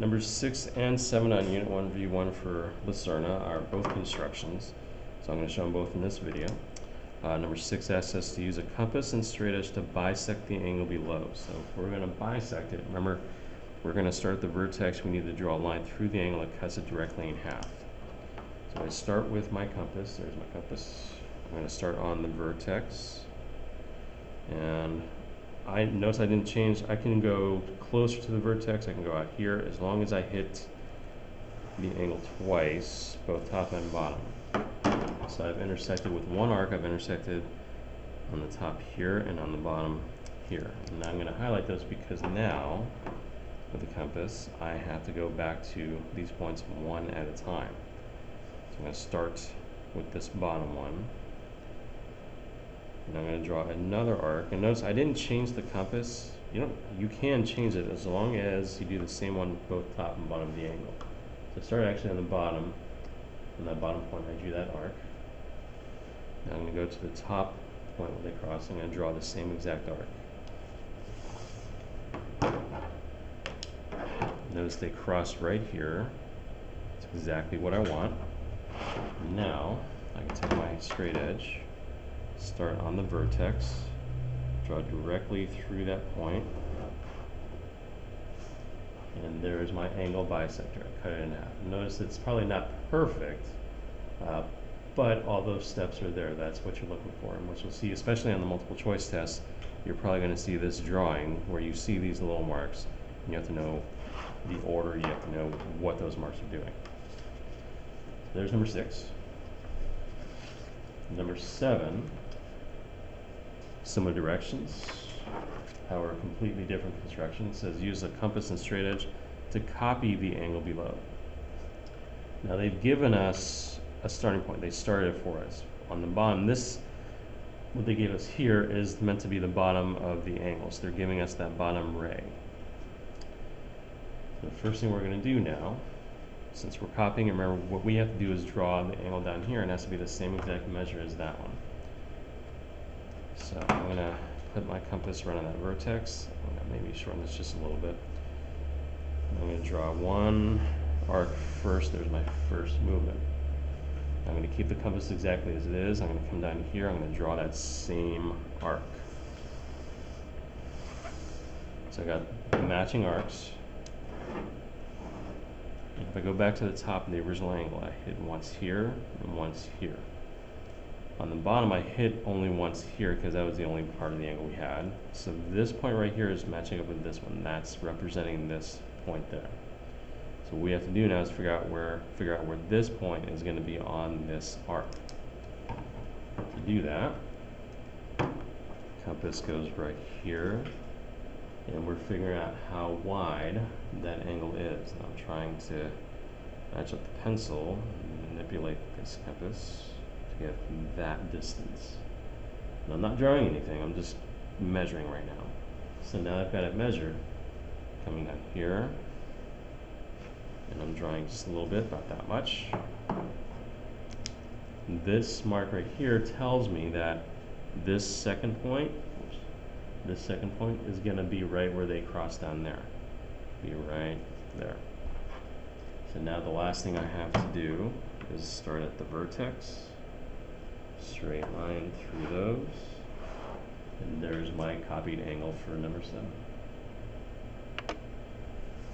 Numbers 6 and 7 on Unit 1 V1 for Lucerna are both constructions, so I'm going to show them both in this video. Number 6 asks us to use a compass and straight edge to bisect the angle below. So if we're going to bisect it, remember, we're going to start at the vertex. We need to draw a line through the angle that cuts it directly in half. So I start with my compass. There's my compass. I'm going to start on the vertex. And I notice I didn't change. I can go closer to the vertex. I can go out here as long as I hit the angle twice, both top and bottom. So I've intersected with one arc. I've intersected on the top here and on the bottom here. And I'm going to highlight those because now, with the compass, I have to go back to these points one at a time. So I'm going to start with this bottom one. And I'm going to draw another arc. And notice I didn't change the compass. You can change it as long as you do the same one both top and bottom of the angle. So I started actually on the bottom. On that bottom point, I drew that arc. Now I'm going to go to the top point where they cross. I'm going to draw the same exact arc. Notice they cross right here. That's exactly what I want. Now I can take my straight edge, start on the vertex, draw directly through that point, and there's my angle bisector. I cut it in half. Notice it's probably not perfect, but all those steps are there. That's what you're looking for, and what you'll see, especially on the multiple choice test, you're probably going to see this drawing where you see these little marks, and you have to know the order, you have to know what those marks are doing. So there's number 6. Number 7, similar directions, however completely different construction. It says use a compass and straight edge to copy the angle below. Now they've given us a starting point. They started it for us. On the bottom, what they gave us here is meant to be the bottom of the angle. So they're giving us that bottom ray. The first thing we're going to do now, since we're copying, remember what we have to do is draw the angle down here, and it has to be the same exact measure as that one. So I'm going to put my compass right on that vertex. I'm going to maybe shorten this just a little bit. I'm going to draw one arc first. There's my first movement. I'm going to keep the compass exactly as it is. I'm going to come down here. I'm going to draw that same arc. So I got matching arcs. If I go back to the top of the original angle, I hit once here and once here. On the bottom, I hit only once here because that was the only part of the angle we had. So this point right here is matching up with this one. That's representing this point there. So what we have to do now is figure out where this point is going to be on this arc. To do that, compass goes right here. And we're figuring out how wide that angle is. And I'm trying to match up the pencil and manipulate this compass to get that distance. And I'm not drawing anything, I'm just measuring right now. So now I've got it measured, coming down here, and I'm drawing just a little bit, about that much. This mark right here tells me that this second point is going to be right where they cross down there. Be right there. So now the last thing I have to do is start at the vertex, straight line through those, and there's my copied angle for number 7.